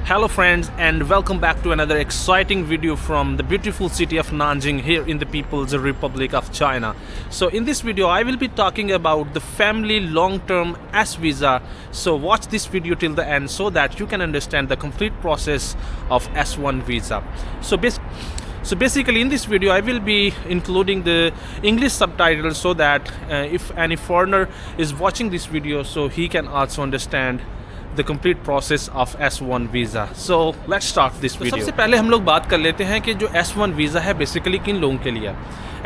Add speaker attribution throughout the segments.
Speaker 1: Hello friends and welcome back to another exciting video from the beautiful city of Nanjing here in the People's Republic of China. So in this video I will be talking about the family long-term S visa. So watch this video till the end so that you can understand the complete process of S1 visa. So basically in this video I will be including the English subtitles so that if any foreigner is watching this video so he can also understand the complete process of S1 visa. So let's start this video. सबसे पहले हम लोग बात कर लेते हैं कि जो S1 वीज़ा है बेसिकली किन लोगों के लिए है.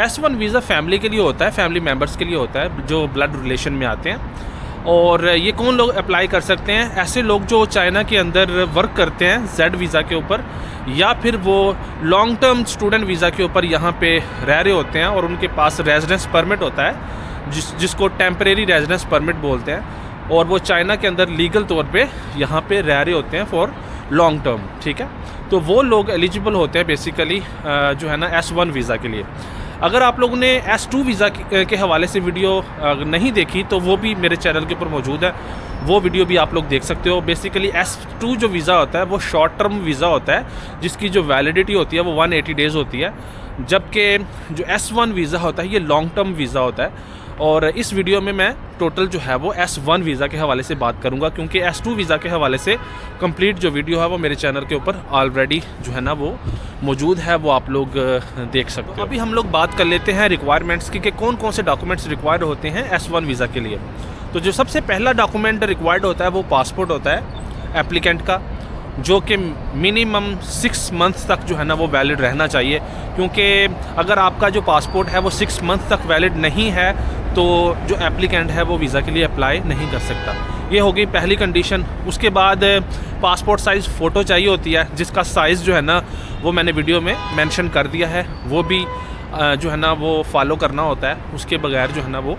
Speaker 1: S1 वीज़ा फैमिली के लिए होता है, फैमिली मेम्बर्स के लिए होता है जो ब्लड रिलेशन में आते हैं. और ये कौन लोग अप्लाई कर सकते हैं? ऐसे लोग जो चाइना के अंदर वर्क करते हैं Z वीज़ा के ऊपर, या फिर वो लॉन्ग टर्म स्टूडेंट वीज़ा के ऊपर यहाँ पे रह रहे होते हैं और उनके पास रेजिडेंस परमिट होता है जिसको टेम्परेरी रेजिडेंस परमिट बोलते हैं, और वो चाइना के अंदर लीगल तौर पे यहाँ पे रह रहे होते हैं फॉर लॉन्ग टर्म. ठीक है, तो वो लोग एलिजिबल होते हैं बेसिकली जो है ना S1 वीज़ा के लिए. अगर आप लोगों ने S2 वीज़ा के हवाले से वीडियो नहीं देखी तो वो भी मेरे चैनल के ऊपर मौजूद है, वो वीडियो भी आप लोग देख सकते हो. बेसिकली S2 जो वीज़ा होता है वो शॉर्ट टर्म वीज़ा होता है जिसकी जो वैलिडिटी होती है वो 180 डेज़ होती है, जबकि जो S1 वीज़ा होता है ये लॉन्ग टर्म वीज़ा होता है. और इस वीडियो में मैं टोटल जो है वो S1 वीज़ा के हवाले से बात करूंगा, क्योंकि S2 वीज़ा के हवाले से कंप्लीट जो वीडियो है वो मेरे चैनल के ऊपर ऑलरेडी जो है ना वो मौजूद है, वो आप लोग देख सकते हो. अभी हम लोग बात कर लेते हैं रिक्वायरमेंट्स की कि कौन कौन से डॉक्यूमेंट्स रिक्वायर्ड होते हैं S1 वीज़ा के लिए. तो जो सबसे पहला डॉक्यूमेंट रिक्वायर्ड होता है वो पासपोर्ट होता है एप्लीकेंट का, जो कि मिनिमम 6 मंथ्स तक जो है ना वो वैलिड रहना चाहिए, क्योंकि अगर आपका जो पासपोर्ट है वो 6 मंथ तक वैलिड नहीं है तो जो एप्लीकेंट है वो वीज़ा के लिए अप्लाई नहीं कर सकता. ये हो गई पहली कंडीशन. उसके बाद पासपोर्ट साइज़ फ़ोटो चाहिए होती है, जिसका साइज़ जो है ना वो मैंने वीडियो में मेंशन कर दिया है, वो भी जो है ना वो फॉलो करना होता है. उसके बगैर जो है ना वो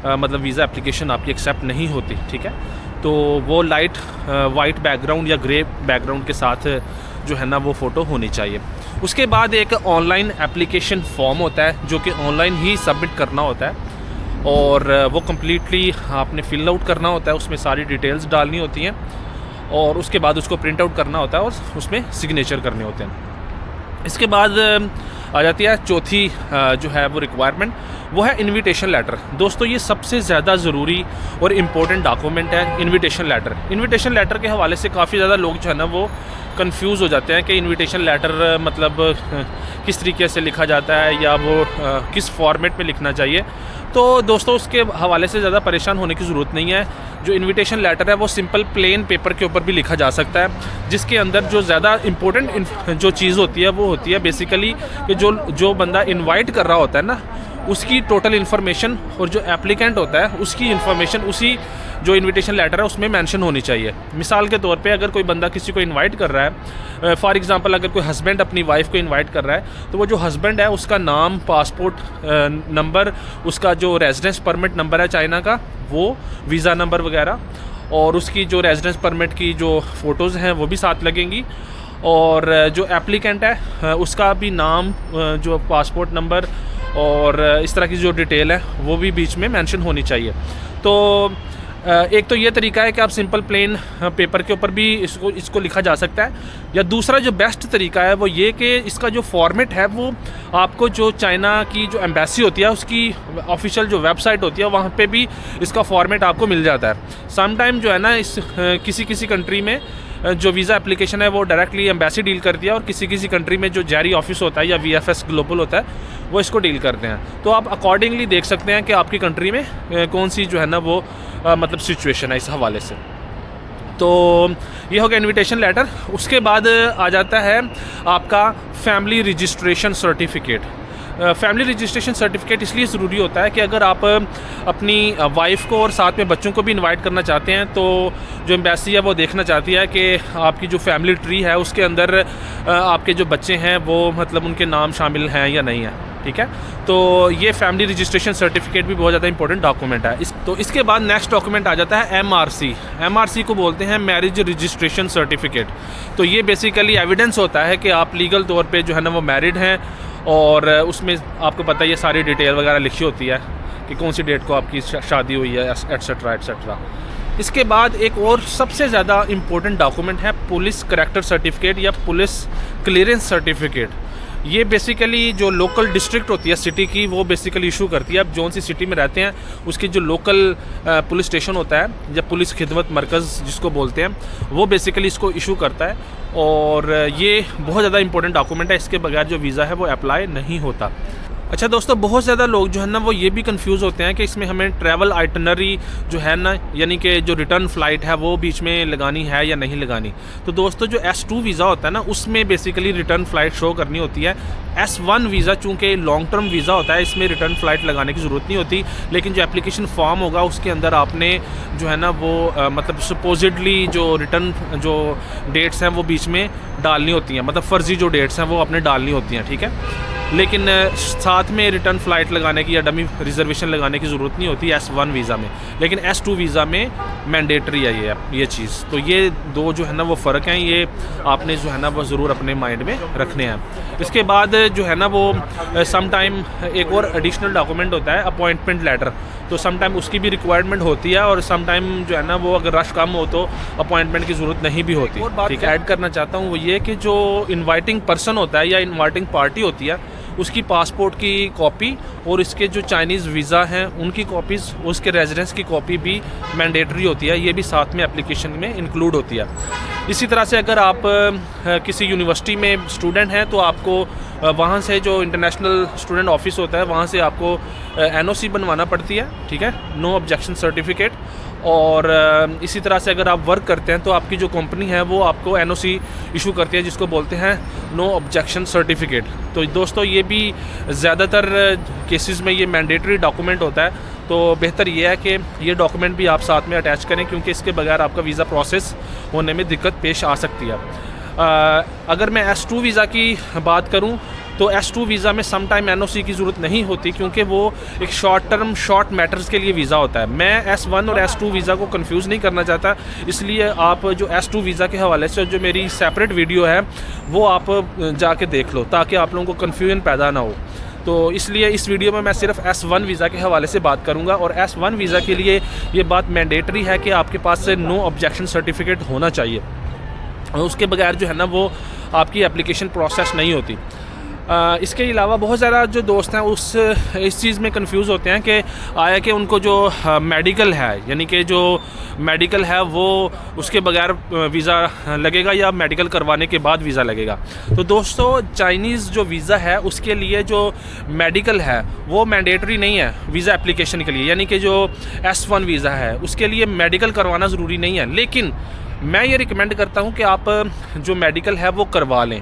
Speaker 1: मतलब वीज़ा एप्लीकेशन आपकी एक्सेप्ट नहीं होती. ठीक है, तो वो लाइट वाइट बैकग्राउंड या ग्रे बैकग्राउंड के साथ जो है ना वो फ़ोटो होनी चाहिए. उसके बाद एक ऑनलाइन एप्लीकेशन फॉर्म होता है जो कि ऑनलाइन ही सबमिट करना होता है, और वो कम्प्लीटली आपने फिल आउट करना होता है, उसमें सारी डिटेल्स डालनी होती हैं, और उसके बाद उसको प्रिंट आउट करना होता है और उसमें सिग्नेचर करने होते हैं. इसके बाद आ जाती है चौथी जो है वो रिक्वायरमेंट, वो है इनविटेशन लेटर. दोस्तों ये सबसे ज़्यादा ज़रूरी और इम्पोर्टेंट डॉक्यूमेंट है इनविटेशन लेटर. इनविटेशन लेटर के हवाले से काफ़ी ज़्यादा लोग जो है ना वो कंफ्यूज हो जाते हैं कि इनविटेशन लेटर मतलब किस तरीके से लिखा जाता है या वो किस फॉर्मेट में लिखना चाहिए. तो दोस्तों उसके हवाले से ज़्यादा परेशान होने की ज़रूरत नहीं है. जो इनविटेशन लेटर है वो सिंपल प्लेन पेपर के ऊपर भी लिखा जा सकता है, जिसके अंदर जो ज़्यादा इम्पोर्टेंट जो चीज़ होती है वो होती है बेसिकली कि जो बंदा इनवाइट कर रहा होता है ना उसकी टोटल इन्फॉर्मेशन, और जो एप्लीकेंट होता है उसकी इन्फॉर्मेशन उसी जो इनविटेशन लेटर है उसमें मेंशन होनी चाहिए. मिसाल के तौर पे अगर कोई बंदा किसी को इनवाइट कर रहा है, फॉर एग्जांपल अगर कोई हस्बैंड अपनी वाइफ को इनवाइट कर रहा है, तो वो जो हस्बैंड है उसका नाम, पासपोर्ट नंबर, उसका जो रेजिडेंस परमिट नंबर है चाइना का वो, वीज़ा नंबर वगैरह, और उसकी जो रेजिडेंस परमिट की जो फ़ोटोज़ हैं वो भी साथ लगेंगी, और जो एप्लीकेंट है उसका भी नाम, जो पासपोर्ट नंबर और इस तरह की जो डिटेल है वो भी बीच में मेंशन होनी चाहिए. तो एक तो ये तरीका है कि आप सिंपल प्लेन पेपर के ऊपर भी इसको लिखा जा सकता है, या दूसरा जो बेस्ट तरीका है वो ये कि इसका जो फॉर्मेट है वो आपको जो चाइना की जो एम्बेसी होती है उसकी ऑफिशियल जो वेबसाइट होती है वहाँ पे भी इसका फॉर्मेट आपको मिल जाता है. समटाइम जो है ना इस किसी कंट्री में जो वीज़ा एप्लीकेशन है वो डायरेक्टली एम्बेसी डील करती है, और किसी कंट्री में जो जारी ऑफिस होता है या VFS ग्लोबल होता है वो इसको डील करते हैं. तो आप अकॉर्डिंगली देख सकते हैं कि आपकी कंट्री में कौन सी जो है ना वो मतलब सिचुएशन है इस हवाले से. तो ये हो गया इनविटेशन लेटर. उसके बाद आ जाता है आपका family registration certificate. Family registration certificate इसलिए ज़रूरी होता है कि अगर आप अपनी वाइफ को और साथ में बच्चों को भी इनवाइट करना चाहते हैं तो जो एम्बेसी है वो देखना चाहती है कि आपकी जो फैमिली ट्री है उसके अंदर आपके जो बच्चे हैं वो मतलब उनके नाम शामिल हैं या नहीं है. ठीक है, तो ये फैमिली रजिस्ट्रेशन सर्टिफिकेट भी बहुत ज़्यादा इंपॉर्टेंट डॉक्यूमेंट है. तो इसके बाद नेक्स्ट डॉक्यूमेंट आ जाता है MRC. MRC को बोलते हैं मैरिज रजिस्ट्रेशन सर्टिफिकेट. तो ये बेसिकली एविडेंस होता है कि आप लीगल तौर पे जो है ना वो मैरिड हैं, और उसमें आपको पता है ये सारी डिटेल वगैरह लिखी होती है कि कौन सी डेट को आपकी शादी हुई है, एट्सेट्रा एट्सेट्रा. इसके बाद एक और सबसे ज़्यादा इम्पोर्टेंट डॉक्यूमेंट है पुलिस करैक्टर सर्टिफिकेट या पुलिस क्लियरेंस सर्टिफिकेट। ये बेसिकली जो लोकल डिस्ट्रिक्ट होती है सिटी की, वो बेसिकली इशू करती है। अब जौन सी सिटी में रहते हैं उसकी जो लोकल पुलिस स्टेशन होता है या पुलिस खिदमत मरकज़ जिसको बोलते हैं, वो बेसिकली इसको इशू करता है। और ये बहुत ज़्यादा इंपॉर्टेंट डॉक्यूमेंट है, इसके बगैर जो वीज़ा है वो अप्लाई नहीं होता। अच्छा दोस्तों, बहुत ज़्यादा लोग जो है ना वो ये भी कंफ्यूज होते हैं कि इसमें हमें ट्रैवल आइटनरी जो है ना, यानी कि जो रिटर्न फ़्लाइट है वो बीच में लगानी है या नहीं लगानी। तो दोस्तों जो S2 वीज़ा होता है ना, उसमें बेसिकली रिटर्न फ़्लाइट शो करनी होती है। S1 वीज़ा चूँकि लॉन्ग टर्म वीज़ा होता है, इसमें रिटर्न फ़्लाइट लगाने की ज़रूरत नहीं होती। लेकिन जो एप्लीकेशन फॉर्म होगा उसके अंदर आपने जो है ना वो मतलब सपोजिटली जो रिटर्न जो डेट्स हैं वो बीच में डालनी होती हैं, मतलब फ़र्ज़ी जो डेट्स हैं वो आपने डालनी होती हैं, ठीक है। लेकिन साथ में रिटर्न फ़्लाइट लगाने की या डमी रिजर्वेशन लगाने की ज़रूरत नहीं होती S1 वीज़ा में। लेकिन S2 वीज़ा में मैंडेटरी है ये चीज़। तो ये दो जो है ना वो फ़र्क हैं, ये आपने जो है ना वो ज़रूर अपने माइंड में रखने हैं। इसके बाद जो है ना वो सम टाइम एक और एडिशनल डॉक्यूमेंट होता है अपॉइंटमेंट लेटर। तो सम टाइम उसकी भी रिक्वायरमेंट होती है और सम टाइम जो है ना वो अगर रश कम हो तो अपॉइंटमेंट की ज़रूरत नहीं भी होती। और बात ऐड करना चाहता हूँ वो ये कि जो इन्वाइटिंग पर्सन होता है या इन्वाइटिंग पार्टी होती है, उसकी पासपोर्ट की कॉपी और इसके जो चाइनीज़ वीज़ा हैं उनकी कॉपीज़, उसके रेजिडेंस की कॉपी भी मैंडेटरी होती है। ये भी साथ में एप्लीकेशन में इंक्लूड होती है। इसी तरह से अगर आप किसी यूनिवर्सिटी में स्टूडेंट हैं तो आपको वहाँ से जो इंटरनेशनल स्टूडेंट ऑफिस होता है वहाँ से आपको NOC बनवाना पड़ती है, ठीक है, नो ऑब्जेक्शन सर्टिफिकेट। और इसी तरह से अगर आप वर्क करते हैं तो आपकी जो कंपनी है वो आपको NOC इशू करती है, जिसको बोलते हैं नो ऑब्जेक्शन सर्टिफिकेट। तो दोस्तों ये भी ज़्यादातर केसेस में ये मैंडेटरी डॉक्यूमेंट होता है। तो बेहतर ये है कि ये डॉक्यूमेंट भी आप साथ में अटैच करें, क्योंकि इसके बगैर आपका वीज़ा प्रोसेस होने में दिक्कत पेश आ सकती है। अगर मैं S2 वीज़ा की बात करूं तो S2 वीज़ा में सम टाइम NOC की ज़रूरत नहीं होती, क्योंकि वो एक शॉर्ट टर्म शॉर्ट मैटर्स के लिए वीज़ा होता है। मैं S1 और S2 वीज़ा को कंफ्यूज नहीं करना चाहता, इसलिए आप जो S2 वीज़ा के हवाले से जो मेरी सेपरेट वीडियो है वो आप जाके देख लो, ताकि आप लोगों को कन्फ्यूजन पैदा ना हो। तो इसलिए इस वीडियो में मैं सिर्फ S1 वीज़ा के हवाले से बात करूंगा। और S1 वीज़ा के लिए ये बात मैंडेटरी है कि आपके पास से नो ऑब्जेक्शन सर्टिफिकेट होना चाहिए, और उसके बगैर जो है ना वो आपकी एप्लीकेशन प्रोसेस नहीं होती। इसके अलावा बहुत ज़्यादा जो दोस्त हैं इस चीज़ में कंफ्यूज होते हैं कि आया कि उनको जो मेडिकल है, यानी कि जो मेडिकल है वो उसके बगैर वीज़ा लगेगा या मेडिकल करवाने के बाद वीज़ा लगेगा। तो दोस्तों चाइनीज़ जो वीज़ा है उसके लिए जो मेडिकल है वो मैंडेटरी नहीं है वीज़ा एप्लीकेशन के लिए, यानी कि जो S1 वीज़ा है उसके लिए मेडिकल करवाना ज़रूरी नहीं है। लेकिन मैं ये रिकमेंड करता हूँ कि आप जो मेडिकल है वो करवा लें,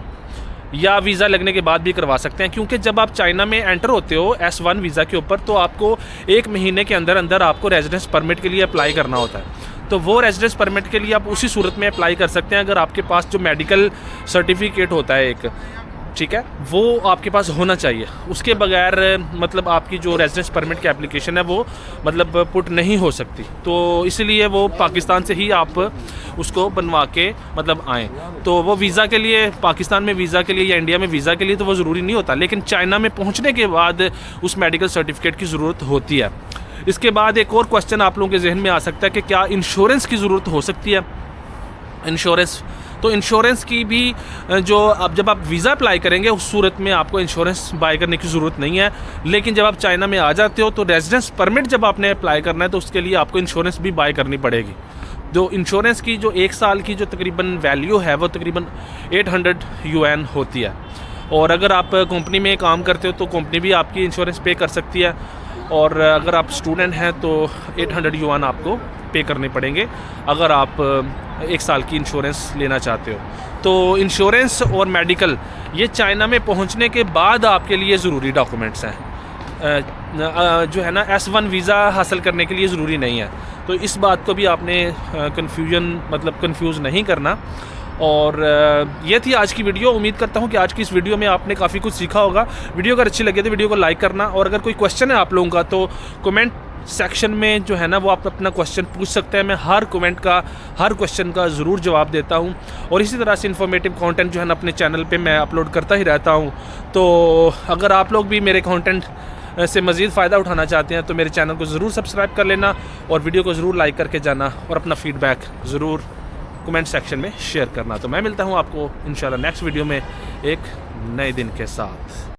Speaker 1: या वीज़ा लगने के बाद भी करवा सकते हैं, क्योंकि जब आप चाइना में एंटर होते हो S1 वीज़ा के ऊपर तो आपको 1 महीने के अंदर अंदर आपको रेजिडेंस परमिट के लिए अप्लाई करना होता है। तो वो रेजिडेंस परमिट के लिए आप उसी सूरत में अप्लाई कर सकते हैं अगर आपके पास जो मेडिकल सर्टिफिकेट होता है एक, ठीक है, वो आपके पास होना चाहिए। उसके बगैर मतलब आपकी जो रेजिडेंस परमिट की एप्लीकेशन है वो मतलब पुट नहीं हो सकती। तो इसलिए वो पाकिस्तान से ही आप उसको बनवा के मतलब आएँ। तो वो वीज़ा के लिए, पाकिस्तान में वीज़ा के लिए या इंडिया में वीज़ा के लिए तो वो ज़रूरी नहीं होता, लेकिन चाइना में पहुँचने के बाद उस मेडिकल सर्टिफिकेट की ज़रूरत होती है। इसके बाद एक और क्वेश्चन आप लोगों के जहन में आ सकता है कि क्या इंश्योरेंस की ज़रूरत हो सकती है। इंश्योरेंस, तो इंश्योरेंस की भी जो अब जब आप वीज़ा अप्लाई करेंगे उस सूरत में आपको इंश्योरेंस बाय करने की ज़रूरत नहीं है। लेकिन जब आप चाइना में आ जाते हो तो रेजिडेंस परमिट जब आपने अप्लाई करना है तो उसके लिए आपको इंश्योरेंस भी बाय करनी पड़ेगी। जो इंश्योरेंस की जो 1 साल की जो तकरीबन वैल्यू है वो तकरीबन 800 UN होती है। और अगर आप कंपनी में काम करते हो तो कंपनी भी आपकी इंश्योरेंस पे कर सकती है। और अगर आप स्टूडेंट हैं तो 800 युआन आपको पे करने पड़ेंगे अगर आप 1 साल की इंश्योरेंस लेना चाहते हो। तो इंश्योरेंस और मेडिकल ये चाइना में पहुंचने के बाद आपके लिए ज़रूरी डॉक्यूमेंट्स हैं, जो है ना S1 वीज़ा हासिल करने के लिए ज़रूरी नहीं है। तो इस बात को भी आपने कंफ्यूज नहीं करना। और ये थी आज की वीडियो। उम्मीद करता हूँ कि आज की इस वीडियो में आपने काफ़ी कुछ सीखा होगा। वीडियो अगर अच्छी लगे तो वीडियो को लाइक करना, और अगर कोई क्वेश्चन है आप लोगों का तो कमेंट सेक्शन में जो है ना वो आप अपना क्वेश्चन पूछ सकते हैं। मैं हर कमेंट का, हर क्वेश्चन का ज़रूर जवाब देता हूँ। और इसी तरह से इन्फॉर्मेटिव कंटेंट जो है ना अपने चैनल पे मैं अपलोड करता ही रहता हूँ। तो अगर आप लोग भी मेरे कंटेंट से मज़ीद फ़ायदा उठाना चाहते हैं तो मेरे चैनल को ज़रूर सब्सक्राइब कर लेना और वीडियो को ज़रूर लाइक करके जाना और अपना फ़ीडबैक ज़रूर कमेंट सेक्शन में शेयर करना। तो मैं मिलता हूँ आपको इंशाल्लाह नेक्स्ट वीडियो में एक नए दिन के साथ।